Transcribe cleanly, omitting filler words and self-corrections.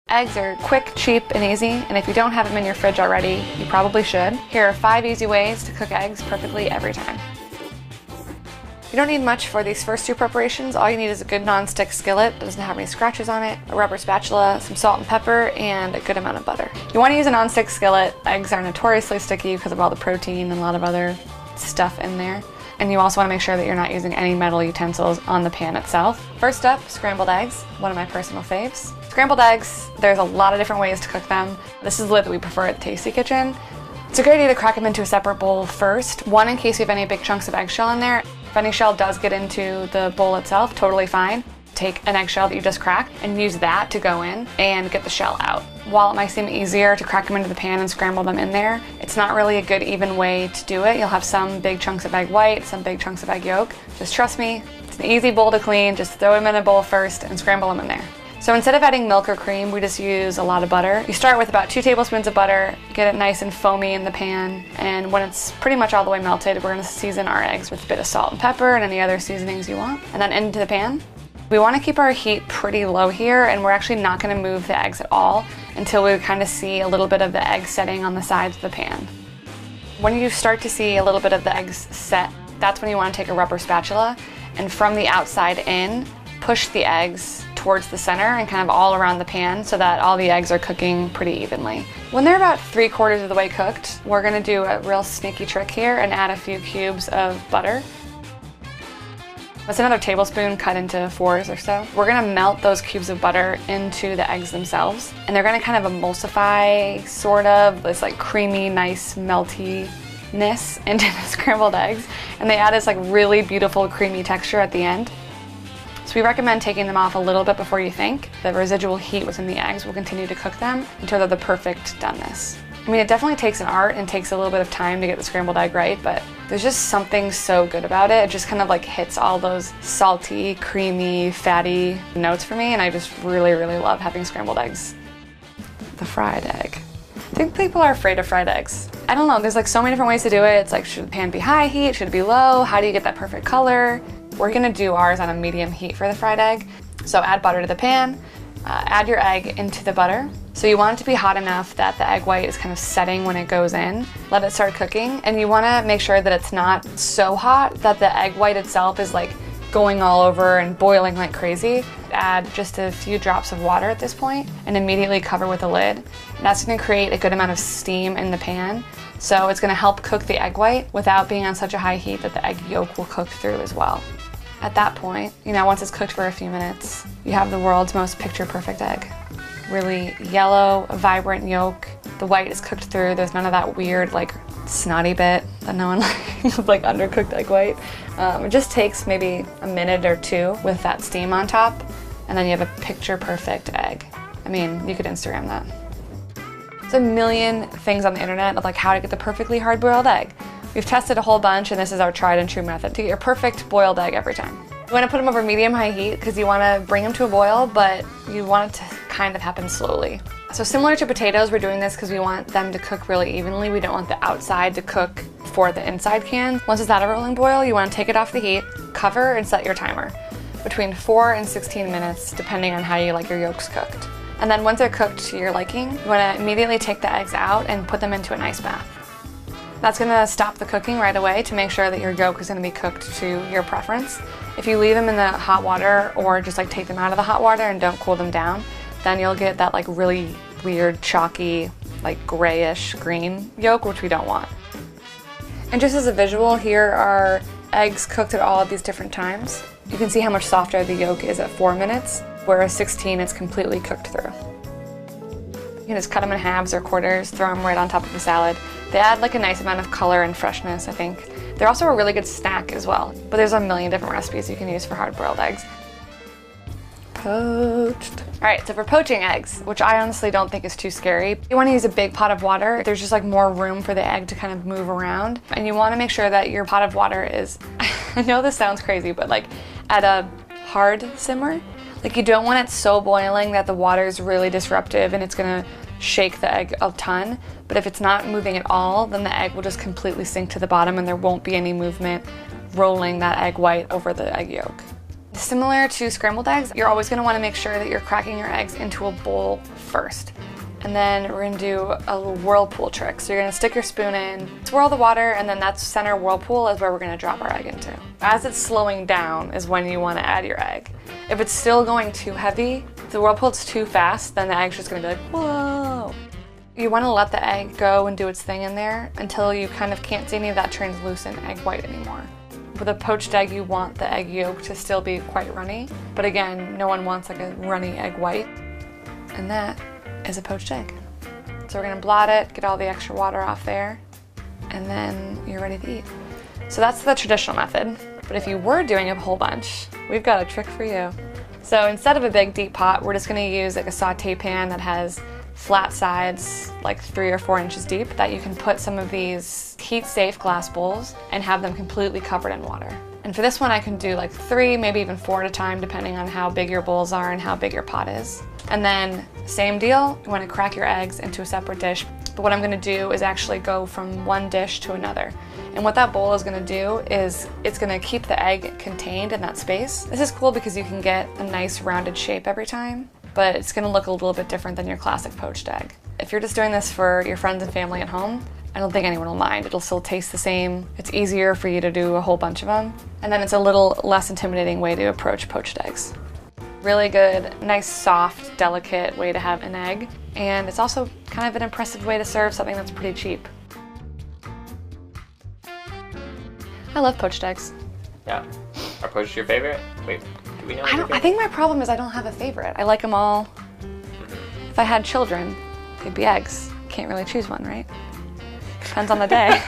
Eggs are quick, cheap, and easy, and if you don't have them in your fridge already, you probably should. Here are 5 easy ways to cook eggs perfectly every time. You don't need much for these first 2 preparations. All you need is a good non-stick skillet that doesn't have any scratches on it, a rubber spatula, some salt and pepper, and a good amount of butter. You want to use a non-stick skillet. Eggs are notoriously sticky because of all the protein and a lot of other stuff in there. And you also want to make sure that you're not using any metal utensils on the pan itself. First up, scrambled eggs, one of my personal faves. Scrambled eggs, there's a lot of different ways to cook them. This is the way that we prefer at the Tasty Kitchen. It's a great idea to crack them into a separate bowl first. One, in case you have any big chunks of eggshell in there. If any shell does get into the bowl itself, totally fine. Take an eggshell that you just cracked and use that to go in and get the shell out. While it might seem easier to crack them into the pan and scramble them in there, it's not really a good even way to do it. You'll have some big chunks of egg white, some big chunks of egg yolk. Just trust me, it's an easy bowl to clean. Just throw them in a bowl first and scramble them in there. So instead of adding milk or cream, we just use a lot of butter. You start with about 2 tablespoons of butter, get it nice and foamy in the pan, and when it's pretty much all the way melted, we're gonna season our eggs with a bit of salt and pepper and any other seasonings you want, and then into the pan. We wanna keep our heat pretty low here, and we're actually not gonna move the eggs at all until we kind of see a little bit of the egg setting on the sides of the pan. When you start to see a little bit of the eggs set, that's when you wanna take a rubber spatula, and from the outside in, push the eggs towards the center and kind of all around the pan so that all the eggs are cooking pretty evenly. When they're about 3/4 of the way cooked, we're gonna do a real sneaky trick here and add a few cubes of butter. That's another tablespoon cut into 4s or so. We're gonna melt those cubes of butter into the eggs themselves, and they're gonna kind of emulsify sort of this like creamy, nice, meltiness into the scrambled eggs, and they add this like really beautiful creamy texture at the end. So we recommend taking them off a little bit before you think. The residual heat within the eggs will continue to cook them until they're the perfect doneness. I mean, it definitely takes an art and takes a little bit of time to get the scrambled egg right, but there's just something so good about it. It just kind of like hits all those salty, creamy, fatty notes for me, and I just really, really love having scrambled eggs. The fried egg. I think people are afraid of fried eggs. I don't know, there's like so many different ways to do it. It's like, should the pan be high heat? Should it be low? How do you get that perfect color? We're gonna do ours on a medium heat for the fried egg. So add butter to the pan, add your egg into the butter. So you want it to be hot enough that the egg white is kind of setting when it goes in. Let it start cooking, and you wanna make sure that it's not so hot that the egg white itself is like going all over and boiling like crazy. Add just a few drops of water at this point and immediately cover with a lid. And that's gonna create a good amount of steam in the pan. So it's gonna help cook the egg white without being on such a high heat that the egg yolk will cook through as well. At that point, once it's cooked for a few minutes, you have the world's most picture-perfect egg. Really yellow, vibrant yolk. The white is cooked through. There's none of that weird, like, snotty bit that no one likes, like undercooked egg white. It just takes maybe a minute or 2 with that steam on top, and then you have a picture-perfect egg. I mean, you could Instagram that. There's a million things on the internet of like how to get the perfectly hard-boiled egg. We've tested a whole bunch, and this is our tried and true method to get your perfect boiled egg every time. You want to put them over medium-high heat because you want to bring them to a boil, but you want it to kind of happen slowly. So similar to potatoes, we're doing this because we want them to cook really evenly. We don't want the outside to cook before the inside can. Once it's at a rolling boil, you want to take it off the heat, cover, and set your timer. Between 4 and 16 minutes, depending on how you like your yolks cooked. And then once they're cooked to your liking, you want to immediately take the eggs out and put them into an ice bath. That's gonna stop the cooking right away to make sure that your yolk is gonna be cooked to your preference. If you leave them in the hot water or just like take them out of the hot water and don't cool them down, then you'll get that like really weird, chalky, like grayish green yolk, which we don't want. And just as a visual, here are eggs cooked at all of these different times. You can see how much softer the yolk is at 4 minutes, whereas 16 it's completely cooked through. You can just cut them in halves or quarters, throw them right on top of the salad. They add like a nice amount of color and freshness, I think. They're also a really good snack as well, but there's a million different recipes you can use for hard-boiled eggs. Poached. All right, so for poaching eggs, which I honestly don't think is too scary, you want to use a big pot of water. There's just like more room for the egg to kind of move around, and you want to make sure that your pot of water is, I know this sounds crazy, but like at a hard simmer. Like you don't want it so boiling that the water is really disruptive and it's gonna shake the egg a ton, but if it's not moving at all, then the egg will just completely sink to the bottom and there won't be any movement rolling that egg white over the egg yolk. Similar to scrambled eggs, you're always going to want to make sure that you're cracking your eggs into a bowl first. And then we're going to do a little whirlpool trick. So you're going to stick your spoon in, swirl the water, and then that center whirlpool is where we're going to drop our egg into. As it's slowing down is when you want to add your egg. If it's still going too heavy, if the whirlpool's too fast, then the egg's just going to be like, whoa. You want to let the egg go and do its thing in there until you kind of can't see any of that translucent egg white anymore. With a poached egg, you want the egg yolk to still be quite runny, but again, no one wants like a runny egg white. And that is a poached egg. So we're gonna blot it, get all the extra water off there, and then you're ready to eat. So that's the traditional method, but if you were doing a whole bunch, we've got a trick for you. So instead of a big deep pot, we're just gonna use like a saute pan that has flat sides, like 3 or 4 inches deep, that you can put some of these heat-safe glass bowls and have them completely covered in water. And for this one, I can do like 3, maybe even 4 at a time, depending on how big your bowls are and how big your pot is. And then, same deal, you want to crack your eggs into a separate dish. But what I'm going to do is actually go from one dish to another. And what that bowl is going to do is it's going to keep the egg contained in that space. This is cool because you can get a nice rounded shape every time, but it's going to look a little bit different than your classic poached egg. If you're just doing this for your friends and family at home, I don't think anyone will mind. It'll still taste the same. It's easier for you to do a whole bunch of them. And then it's a little less intimidating way to approach poached eggs. Really good, nice, soft, delicate way to have an egg. And it's also kind of an impressive way to serve something that's pretty cheap. I love poached eggs. Yeah. Are poached your favorite? Wait, do we know? I think my problem is I don't have a favorite. I like them all. If I had children, they'd be eggs. Can't really choose one, right? Depends on the day.